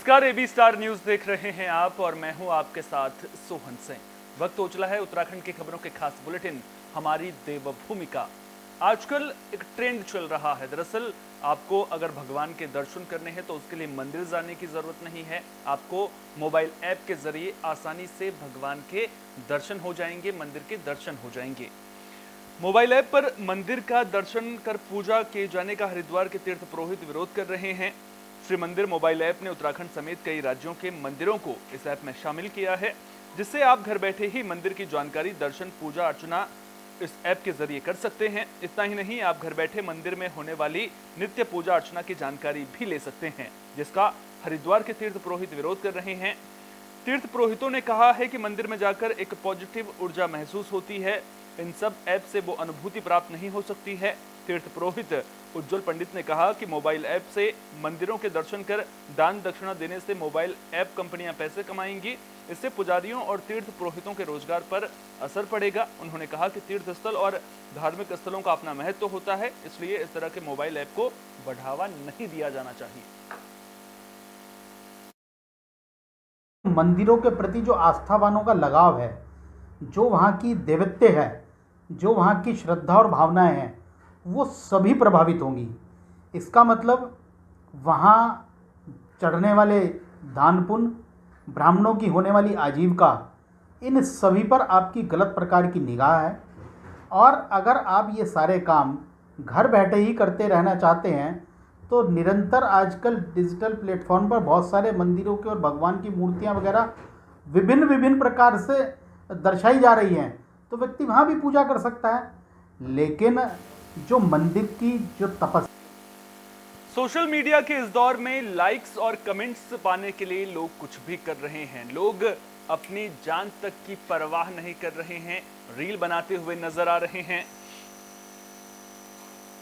नमस्कार, AB star news देख रहे हैं आप और मैं हूं आपके साथ सोहन सिंह। वक्त हो चला है उत्तराखंड की खबरों के खास बुलेटिन हमारी देवभूमि का। आजकल एक ट्रेंड चल रहा है। दरअसल आपको अगर भगवान के दर्शन करने हैं तो उसके लिए मंदिर जाने की जरूरत नहीं है। आपको मोबाइल ऐप के जरिए आसानी से भगवान के दर्शन हो जाएंगे, मंदिर के दर्शन हो जाएंगे। मोबाइल ऐप पर मंदिर का दर्शन कर पूजा किए जाने का हरिद्वार के तीर्थ पुरोहित विरोध कर रहे हैं। श्री मंदिर मोबाइल ऐप ने उत्तराखंड समेत कई राज्यों के मंदिरों को इस ऐप में शामिल किया है, जिससे आप घर बैठे ही मंदिर की जानकारी, दर्शन, पूजा अर्चना इस ऐप के जरिए कर सकते हैं। इतना ही नहीं, आप घर बैठे मंदिर में होने वाली नित्य पूजा अर्चना की जानकारी भी ले सकते हैं, जिसका हरिद्वार के तीर्थ पुरोहित विरोध कर रहे हैं। तीर्थ पुरोहितों ने कहा है कि मंदिर में जाकर एक पॉजिटिव ऊर्जा महसूस होती है। इन सब ऐप से वो अनुभूति प्राप्त नहीं हो सकती है। तीर्थ पुरोहित उज्जवल पंडित ने कहा कि मोबाइल ऐप से मंदिरों के दर्शन कर दान दक्षिणा देने से मोबाइल ऐप कंपनियां पैसे कमाएंगी। इससे पुजारियों और तीर्थ पुरोहितों के रोजगार पर असर पड़ेगा। उन्होंने कहा कि तीर्थ स्थल और धार्मिक स्थलों का अपना महत्व होता है, इसलिए इस तरह के मोबाइल ऐप को बढ़ावा नहीं दिया जाना चाहिए। मंदिरों के प्रति जो आस्थावानों का लगाव है, जो वहाँ की देवत्य है, जो वहाँ की श्रद्धा और भावनाएं हैं, वो सभी प्रभावित होंगी। इसका मतलब वहाँ चढ़ने वाले दान पुण्य, ब्राह्मणों की होने वाली आजीविका, इन सभी पर आपकी गलत प्रकार की निगाह है। और अगर आप ये सारे काम घर बैठे ही करते रहना चाहते हैं तो निरंतर आजकल डिजिटल प्लेटफॉर्म पर बहुत सारे मंदिरों के और भगवान की मूर्तियां वगैरह विभिन्न प्रकार से दर्शाई जा रही हैं, तो व्यक्ति वहाँ भी पूजा कर सकता है। लेकिन जो मंदिर की जो तपस्या, सोशल मीडिया के इस दौर में लाइक्स और कमेंट्स पाने के लिए लोग कुछ भी कर रहे हैं। लोग अपनी जान तक की परवाह नहीं कर रहे हैं, रील बनाते हुए नजर आ रहे हैं।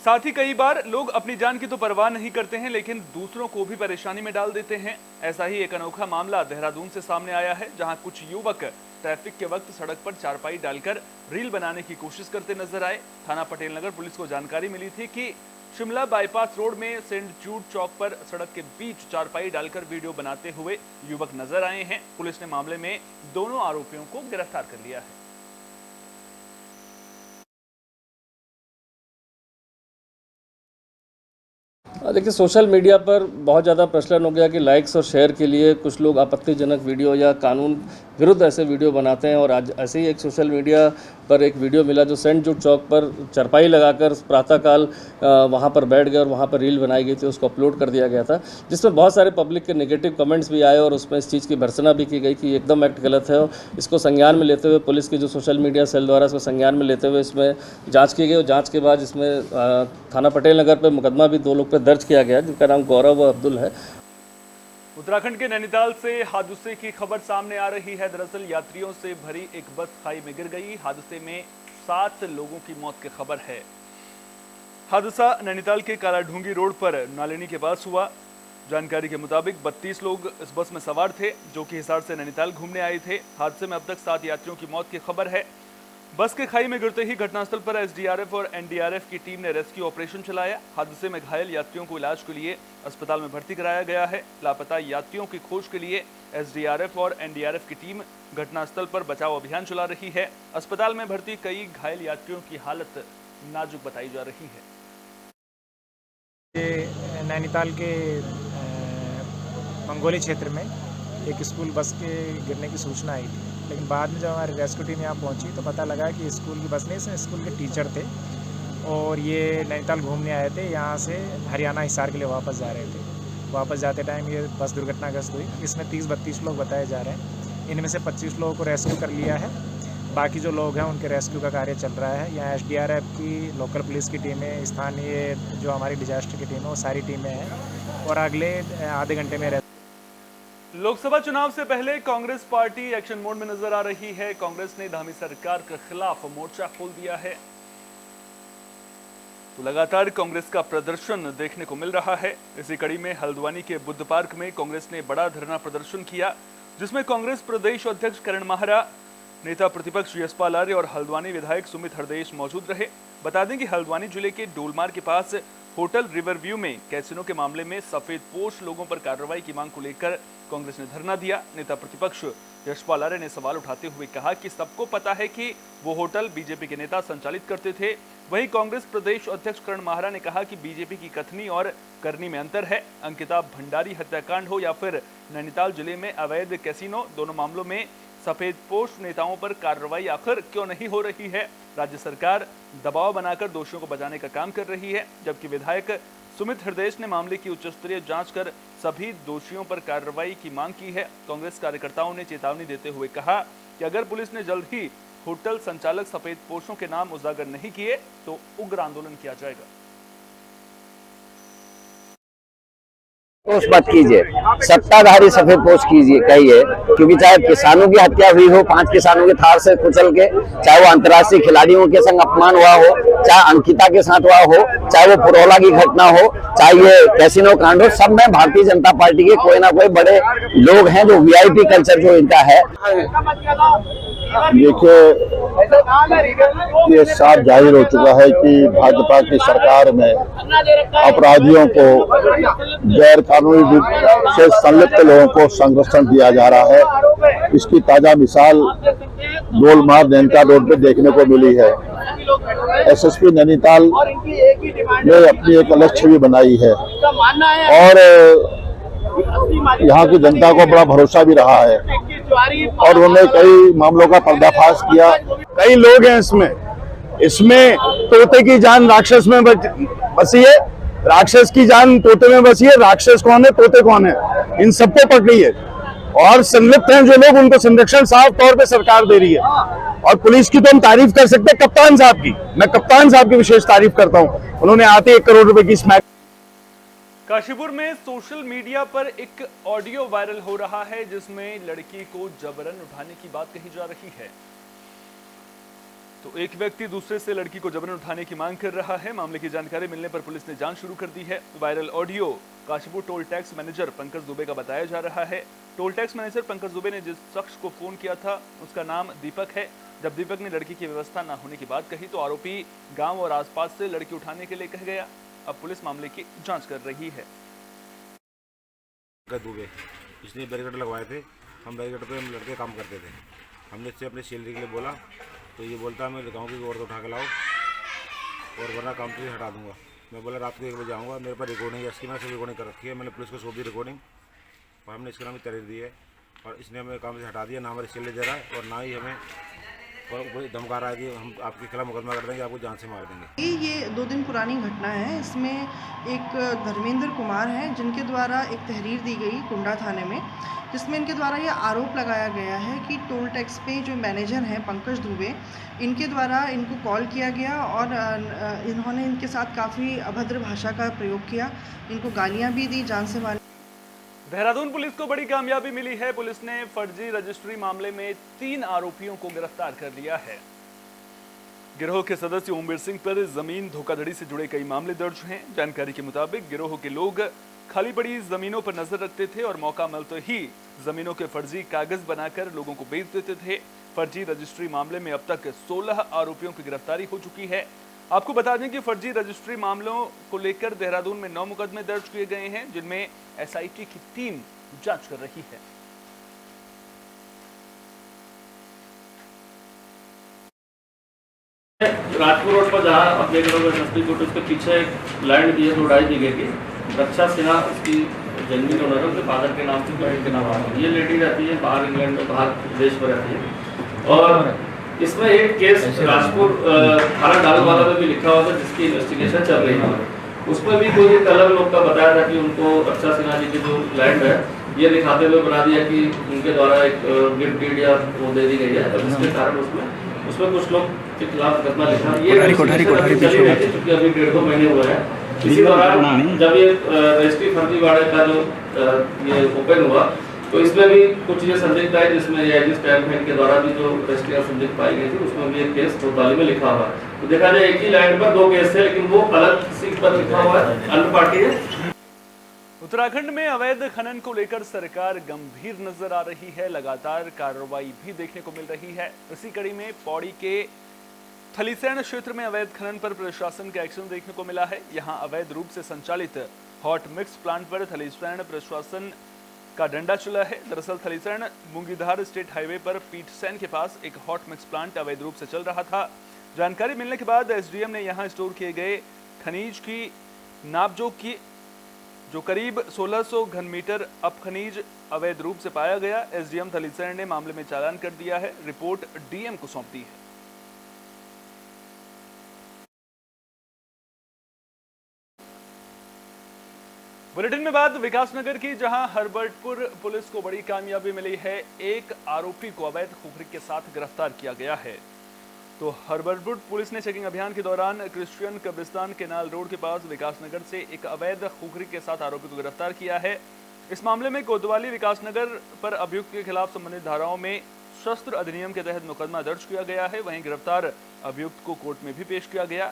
साथ ही कई बार लोग अपनी जान की तो परवाह नहीं करते हैं, लेकिन दूसरों को भी परेशानी में डाल देते हैं। ऐसा ही एक अनोखा मामला देहरादून से सामने आया है, जहां कुछ युवक ट्रैफिक के वक्त सड़क पर चारपाई डालकर रील बनाने की कोशिश करते नजर आए। थाना पटेल नगर पुलिस को जानकारी मिली थी कि शिमला बाईपास रोड में सेंट जूड चौक पर सड़क के बीच चारपाई डालकर वीडियो बनाते हुए युवक नजर आए हैं। पुलिस ने मामले में दोनों आरोपियों को गिरफ्तार कर लिया है। देखिए, सोशल मीडिया पर बहुत ज़्यादा प्रचलन हो गया कि लाइक्स और शेयर के लिए कुछ लोग आपत्तिजनक वीडियो या कानून विरुद्ध ऐसे वीडियो बनाते हैं। और आज ऐसे ही एक सोशल मीडिया पर एक वीडियो मिला जो सेंट जूड चौक पर चारपाई लगाकर प्रातःकाल वहाँ पर बैठ गए और वहाँ पर रील बनाई गई थी, उसको अपलोड कर दिया गया था, जिसमें बहुत सारे पब्लिक के नेगेटिव कमेंट्स भी आए और उसमें इस चीज़ की भर्त्सना भी की गई कि एकदम एक्ट गलत है। और इसको संज्ञान में लेते हुए पुलिस की जो सोशल मीडिया सेल द्वारा इसको संज्ञान में लेते हुए इसमें जाँच की गई और जाँच के बाद इसमें थाना पटेल नगर पर मुकदमा भी 2 लोग पर दर्ज किया गया, जिनका नाम गौरव व अब्दुल है। उत्तराखंड के नैनीताल से हादसे की खबर सामने आ रही है। दरअसल यात्रियों से भरी एक बस खाई में गिर गई। हादसे में 7 लोगों की मौत की खबर है। हादसा नैनीताल के कालाढूंगी रोड पर नालिनी के पास हुआ। जानकारी के मुताबिक 32 लोग इस बस में सवार थे, जो कि हिसार से नैनीताल घूमने आए थे। हादसे में अब तक 7 यात्रियों की मौत की खबर है। बस के खाई में गिरते ही घटनास्थल पर एसडीआरएफ और एनडीआरएफ की टीम ने रेस्क्यू ऑपरेशन चलाया। हादसे में घायल यात्रियों को इलाज के लिए अस्पताल में भर्ती कराया गया है। लापता यात्रियों की खोज के लिए एसडीआरएफ और एनडीआरएफ की टीम घटनास्थल पर बचाव अभियान चला रही है। अस्पताल में भर्ती कई घायल यात्रियों की हालत नाजुक बताई जा रही है। नैनीताल के मंगोली क्षेत्र में एक स्कूल बस के गिरने की सूचना आई थी, लेकिन बाद में जब हमारी रेस्क्यू टीम यहाँ पहुँची तो पता लगा कि स्कूल की बस नहीं, इसमें स्कूल के टीचर थे और ये नैनीताल घूमने आए थे। यहाँ से हरियाणा हिसार के लिए वापस जा रहे थे। वापस जाते टाइम ये बस दुर्घटनाग्रस्त हुई। इसमें 30-32 लोग बताए जा रहे हैं। इनमें से 25 लोगों को रेस्क्यू कर लिया है। बाकी जो लोग हैं उनके रेस्क्यू का कार्य चल रहा है। यहाँ एसडीआरएफ की, लोकल पुलिस की टीमें, स्थानीय जो हमारी डिजास्टर की टीम है, वो सारी टीमें हैं और अगले आधे घंटे में लोकसभा चुनाव से पहले कांग्रेस पार्टी एक्शन मोड में नजर आ रही है। कांग्रेस ने धामी सरकार के खिलाफ मोर्चा खोल दिया है, तो लगातार कांग्रेस का प्रदर्शन देखने को मिल रहा है। इसी कड़ी में हल्द्वानी के बुद्ध पार्क में कांग्रेस ने बड़ा धरना प्रदर्शन किया, जिसमें कांग्रेस प्रदेश अध्यक्ष करण माहरा, नेता प्रतिपक्ष यशपाल आर्य और हल्द्वानी विधायक सुमित हरदेश मौजूद रहे। बता दें कि हल्द्वानी जिले के डोलमार के पास होटल रिवरव्यू में कैसीनो के मामले में सफेदपोश लोगों पर कार्रवाई की मांग को लेकर कांग्रेस ने धरना दिया। नेता प्रतिपक्ष यशपाल आर्य ने सवाल उठाते हुए कहा कि सबको पता है कि वो होटल बीजेपी के नेता संचालित करते थे। वहीं कांग्रेस प्रदेश अध्यक्ष करण माहरा ने कहा कि बीजेपी की कथनी और करनी में अंतर है। अंकिता भंडारी हत्याकांड हो या फिर नैनीताल जिले में अवैध कैसीनो, दोनों मामलों में सफेदपोश नेताओं पर कार्रवाई आखिर क्यों नहीं हो रही है। राज्य सरकार दबाव बनाकर दोषियों को बचाने का काम कर रही है, जबकि विधायक सुमित हृदय ने मामले की उच्च स्तरीय जांच कर सभी दोषियों पर कार्रवाई की मांग की है। कांग्रेस कार्यकर्ताओं ने चेतावनी देते हुए कहा कि अगर पुलिस ने जल्द ही होटल संचालक सफेदपोशों के नाम उजागर नहीं किए तो उग्र आंदोलन किया जाएगा। पोष मत कीजिए, सत्ताधारी सफेद पोष कीजिए कहिए, क्योंकि चाहे किसानों की हत्या हुई हो, 5 किसानों के थार से कुचल के, चाहे वो अंतर्राष्ट्रीय खिलाड़ियों के संग अपमान हुआ हो, चाहे अंकिता के साथ हुआ हो, चाहे वो पुरोला की घटना हो, चाहे ये कैसीनो कांड हो, सब में भारतीय जनता पार्टी के कोई ना कोई बड़े लोग हैं जो वीआईपी कल्चर जो इनका है। देखिए, ये साफ जाहिर हो चुका है कि भाजपा की सरकार में अपराधियों को, गैर कानूनी रूप से संलिप्त लोगों को संरक्षण दिया जा रहा है। इसकी ताजा मिसाल गोलमार नैनीताल रोड पे देखने को मिली है। एसएसपी नैनीताल ने अपनी एक अलग छवि बनाई है और यहाँ की जनता को बड़ा भरोसा भी रहा है और उन्होंने कई मामलों का पर्दाफाश किया। कई लोग हैं इसमें तोते की जान राक्षस में बसी है, राक्षस की जान तोते में बसी है। राक्षस कौन है, तोते कौन है, इन सबको पकड़िए और संलिप्त हैं जो लोग, उनको संरक्षण साफ तौर पे सरकार दे रही है। और पुलिस की तो हम तारीफ कर सकते हैं, कप्तान साहब की, मैं कप्तान साहब की विशेष तारीफ करता हूँ। उन्होंने आते 1 करोड़ रुपए की स्मैक। काशीपुर में सोशल मीडिया पर एक ऑडियो वायरल हो रहा है जिसमें लड़की को जबरन उठाने की बात कही जा रही है। तो एक व्यक्ति दूसरे से लड़की को जबरन उठाने की मांग कर रहा है। मामले की जानकारी मिलने पर पुलिस ने जांच शुरू कर दी है। Viral audio Kashipur toll tax manager Pankaj Dubey का बताया जा रहा है। Toll tax manager Pankaj Dubey ने जिस शख्स को फोन किया था उसका नाम दीपक है। जब दीपक ने लड़की की व्यवस्था न होने की बात कही तो आरोपी गांव और आसपास से लड़की उठाने के लिए कह गया। अब पुलिस मामले की जांच कर रही है। दुबे, इसने बैरिकेड लगवाए थे, हम बैरिकेड पे हम लड़के काम करते थे। हमने इससे अपने सैलरी के लिए बोला तो ये बोलता मैं गाँव की औरत उठा के लाओ और वरना काम से हटा दूंगा। मैं बोला रात को 1 बजे आऊँगा, मेरे पास रिकॉर्डिंग है, इसकी मैं सब रिकॉर्डिंग कर रखी है। मैंने पुलिस को सौंप दी रिकॉर्डिंग और हमने इसके नाम में तहरीर दी है और इसने हमें काम से हटा दिया, ना हमारी सैलरी दे रहा है और ना ही हमें और धमका रहा है कि हम आपके खिलाफ मुकदमा कर देंगे, आपको जान से मार देंगे। ये 2 दिन पुरानी घटना है। इसमें एक धर्मेंद्र कुमार हैं जिनके द्वारा एक तहरीर दी गई कुंडा थाने में, जिसमें इनके द्वारा ये आरोप लगाया गया है कि टोल टैक्स पे जो मैनेजर हैं पंकज दुबे, इनके द्वारा इनको कॉल किया गया और इन्होंने इनके साथ काफ़ी अभद्र भाषा का प्रयोग किया, इनको गालियाँ भी दी, जान से मारने। देहरादून पुलिस को बड़ी कामयाबी मिली है। पुलिस ने फर्जी रजिस्ट्री मामले में 3 आरोपियों को गिरफ्तार कर लिया है। गिरोह के सदस्य ओमवीर सिंह पर जमीन धोखाधड़ी से जुड़े कई मामले दर्ज हैं। जानकारी के मुताबिक गिरोह के लोग खाली पड़ी जमीनों पर नजर रखते थे और मौका मिलते ही जमीनों के फर्जी कागज बनाकर लोगों को बेच देते थे। फर्जी रजिस्ट्री मामले में अब तक 16 आरोपियों की गिरफ्तारी हो चुकी है। आपको बता दें कि फर्जी रजिस्ट्री मामलों को लेकर देहरादून में 9 मुकदमे दर्ज किए गए हैं, जिनमें एसआईटी की टीम जांच कर रही है। राजपुर रोड पर जहाँ आप देख रहे हो नस्ती कोट, उसके पीछे लैंड दी है 2 ढाई बीघे की। रक्षा सिन्हा उसकी जन्मी ओनर है, उसके फादर के नाम से, बहन के नाम है। ये लेडी रहती है बाहर, इंग्लैंड में, बाहर विदेश में रहती है। और इसमें एक केस राजपुर थाना डालवाला में भी लिखा हुआ था जिसकी इन्वेस्टिगेशन चल रही है। उसमें भी कोई एक अलग लोग का बताया था कि उनको रक्षा सिन्हा जी की जो लैंड है ये दिखाते हुए बना दिया कि उनके द्वारा एक गिफ्ट डीड या वो दे दी गई है, तो जिसके कारण उसमें कुछ लोग के खिलाफ मुकदमा लिखा। ये चली रही थी क्योंकि अभी 1.5 महीने हुए हैं। इसी दौरान जब ये रजिस्ट्री फर्जीवाड़े का जो ये ओपन हुआ तो इसमें भी कुछ ये संदिग्ध है, जिसमें एआईजी स्टैम्प के द्वारा भी जो रजिस्ट्रियां संदिग्ध पाई गई थी उसमें भी एक केस कोतवाली में लिखा हुआ है। तो देखा जाए एक ही लैंड पर 2 केस थे, लेकिन वो अलग किसी पर लिखा हुआ है, अन्य पार्टी है। उत्तराखंड में अवैध खनन को लेकर सरकार गंभीर नजर आ रही है। लगातार कार्रवाई भी देखने को मिल रही है। इसी कड़ी में पौड़ी के थलीसैंण क्षेत्र में अवैध खनन पर प्रशासन का एक्शन देखने को मिला है। यहां अवैध रूप से संचालित हॉट मिक्स प्लांट पर थलीसैंण प्रशासन का डंडा चला है। दरअसल थलीसैंण मुंगीधार स्टेट हाईवे पर पीठसैन के पास एक हॉट मिक्स प्लांट अवैध रूप से चल रहा था। जानकारी मिलने के बाद एसडीएम ने यहां स्टोर किए गए खनिज की नापजोख की, जो करीब 1600 घन मीटर अब खनिज अवैध रूप से पाया गया। एसडीएम थलीसैंण ने मामले में चालान कर दिया है, रिपोर्ट डीएम को सौंप दी है। बुलेटिन में बात विकासनगर की, जहां हरबर्टपुर पुलिस को बड़ी कामयाबी मिली है। एक आरोपी को अवैध खुखरी के साथ गिरफ्तार किया गया है। तो हरबर्टपुर पुलिस ने चेकिंग अभियान के दौरान क्रिश्चियन कब्रिस्तान केनाल रोड के पास विकासनगर से एक अवैध खुखरी के साथ आरोपी को गिरफ्तार किया है। इस मामले में कोतवाली विकासनगर पर अभियुक्त के खिलाफ संबंधित धाराओं में शस्त्र अधिनियम के तहत मुकदमा दर्ज किया गया है। वहीं गिरफ्तार अभियुक्त को कोर्ट में भी पेश किया गया।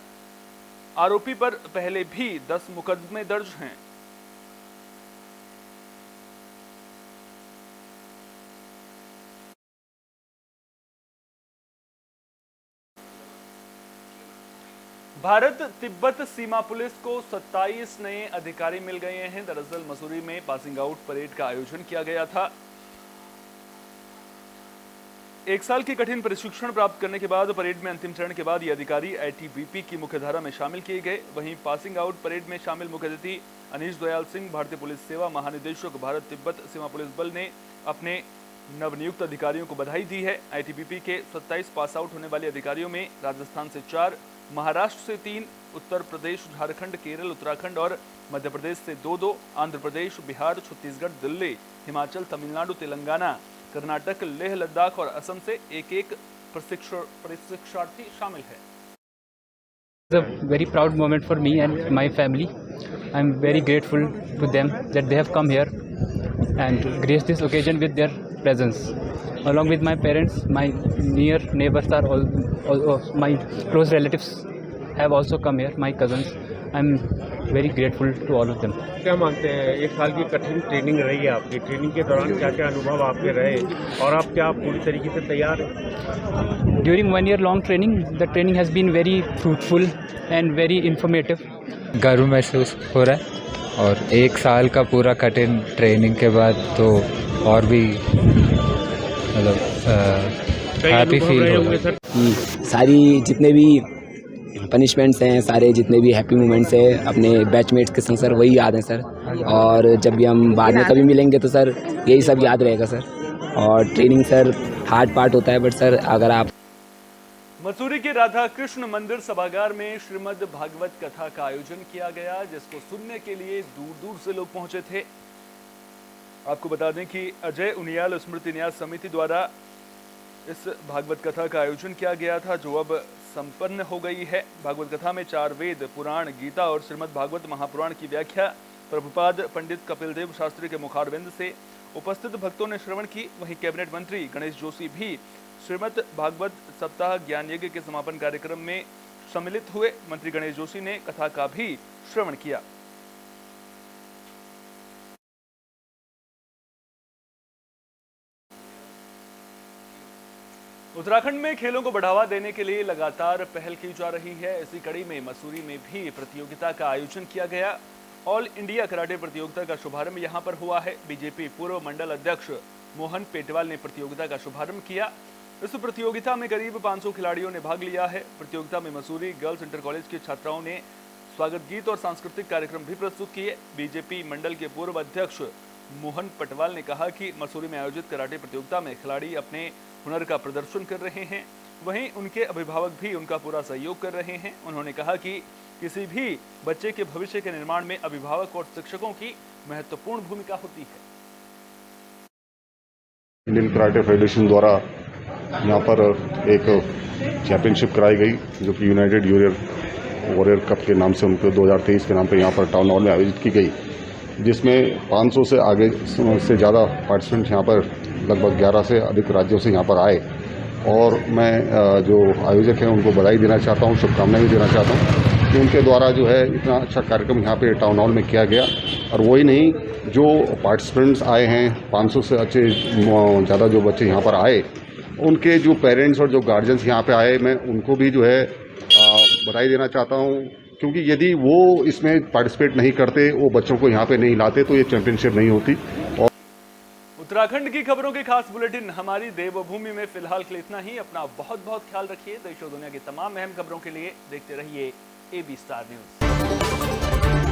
आरोपी पर पहले भी 10 मुकदमे दर्ज हैं। भारत तिब्बत सीमा पुलिस को 27 नए अधिकारी मिल गए हैं। दरअसल मसूरी में पासिंग आउट परेड का आयोजन किया गया था। एक साल की कठिन प्रशिक्षण प्राप्त करने के बाद परेड में अंतिम चरण के बाद ये अधिकारी आईटीबीपी की मुख्यधारा में शामिल किए गए। वहीं पासिंग आउट परेड में शामिल मुख्य अतिथि अनीश दयाल सिंह, भारतीय पुलिस सेवा महानिदेशक, भारत तिब्बत सीमा पुलिस बल ने अपने नवनियुक्त अधिकारियों को बधाई दी है। आईटीबीपी के 27 पास आउट होने वाले अधिकारियों में राजस्थान से 4, महाराष्ट्र से 3, उत्तर प्रदेश, झारखंड, केरल, उत्तराखंड और मध्य प्रदेश से 2-2, आंध्र प्रदेश, बिहार, छत्तीसगढ़, दिल्ली, हिमाचल, तमिलनाडु, तेलंगाना, कर्नाटक, लेह लद्दाख और असम से एक प्रशिक्षार्थी शामिल है। It's a very proud moment for me and my family. I'm very grateful to them that they have come here and graced this occasion with their presence. Along with my parents, my near neighbors are all my close relatives have also come here, my cousins. I'm very grateful to all of them. क्या मानते हैं, एक साल की कठिन training रही है आपकी, ट्रेनिंग के दौरान क्या क्या अनुभव आपके रहे और आप क्या पूरी तरीके से तैयार हैं? During 1 year long training, the training has been very fruitful and very informative. गर्व महसूस हो रहा है और एक साल का पूरा कठिन ट्रेनिंग के बाद तो और भी मतलब हैप्पी फील हो रहा है। सारी जितने भी पनिशमेंट्स हैं, सारे जितने भी हैप्पी मोमेंट्स हैं अपने बैचमेट्स के संग सर, वही याद है सर। और जब भी हम बाद में कभी मिलेंगे तो सर यही सब याद रहेगा सर। और ट्रेनिंग सर हार्ड पार्ट होता है, बट सर अगर आप मसूरी के राधा कृष्ण मंदिर सभागार में श्रीमद् भागवत कथा का आयोजन किया गया, जिसको सुनने के लिए दूर दूर से लोग पहुंचे थे। आपको बता दें कि अजय उनियाल स्मृति न्यास समिति द्वारा इस भागवत कथा का आयोजन किया गया था, जो अब संपन्न हो गई है। भागवत कथा में 4 वेद, पुराण, गीता और श्रीमद् भागवत महापुराण की व्याख्या प्रभुपाद पंडित कपिलदेव शास्त्री के मुखारविंद से उपस्थित भक्तों ने श्रवण की। वहीं कैबिनेट मंत्री गणेश जोशी भी श्रीमद् भागवत सप्ताह ज्ञान यज्ञ के समापन कार्यक्रम में सम्मिलित हुए। मंत्री गणेश जोशी ने कथा का भी श्रवण किया। उत्तराखंड में खेलों को बढ़ावा देने के लिए लगातार पहल की जा रही है। इसी कड़ी में मसूरी में भी प्रतियोगिता का आयोजन किया गया। ऑल इंडिया कराटे प्रतियोगिता का शुभारंभ यहां पर हुआ है। बीजेपी पूर्व मंडल अध्यक्ष मोहन पेटवाल ने प्रतियोगिता का शुभारंभ किया। इस प्रतियोगिता में करीब 500 खिलाड़ियों ने भाग लिया है। प्रतियोगिता में मसूरी गर्ल्स इंटर कॉलेज की छात्राओं ने स्वागत गीत और सांस्कृतिक कार्यक्रम भी प्रस्तुत किए। बीजेपी मंडल के पूर्व अध्यक्ष मोहन पटवाल ने कहा कि मसूरी में आयोजित कराटे प्रतियोगिता में खिलाड़ी अपने हुनर का प्रदर्शन कर रहे हैं, वहीं उनके अभिभावक भी उनका पूरा सहयोग कर रहे हैं। उन्होंने कहा कि किसी भी बच्चे के भविष्य के निर्माण में अभिभावक और शिक्षकों की महत्वपूर्ण भूमिका होती है। इंडियन कराटे फेडरेशन द्वारा यहाँ पर एक चैंपियनशिप कराई गई, जो कि यूनाइटेड वॉरियर कप के नाम से उनको 2023 के नाम पर यहाँ पर टाउन हॉल में आयोजित की गई, जिसमें 500 से आगे से ज़्यादा पार्टिसिपेंट यहाँ पर लगभग 11 से अधिक राज्यों से यहाँ पर आए। और मैं जो आयोजक हैं उनको बधाई देना चाहता हूँ, शुभकामनाएं भी देना चाहता हूँ कि उनके द्वारा जो है इतना अच्छा कार्यक्रम यहाँ पे टाउन हॉल में किया गया। और वही नहीं, जो पार्टिसिपेंट्स आए हैं 500 से अच्छे ज़्यादा जो बच्चे यहाँ पर आए, उनके जो पेरेंट्स और जो गार्जियंस यहाँ पे आए, मैं उनको भी जो है बधाई देना चाहता हूँ, क्योंकि यदि वो इसमें पार्टिसिपेट नहीं करते, वो बच्चों को यहाँ पे नहीं लाते, तो ये चैंपियनशिप नहीं होती। और उत्तराखंड की खबरों के खास बुलेटिन हमारी देवभूमि में फिलहाल के लिए इतना ही। अपना बहुत बहुत ख्याल रखिए। देश और दुनिया की तमाम अहम खबरों के लिए देखते रहिए AB स्टार न्यूज।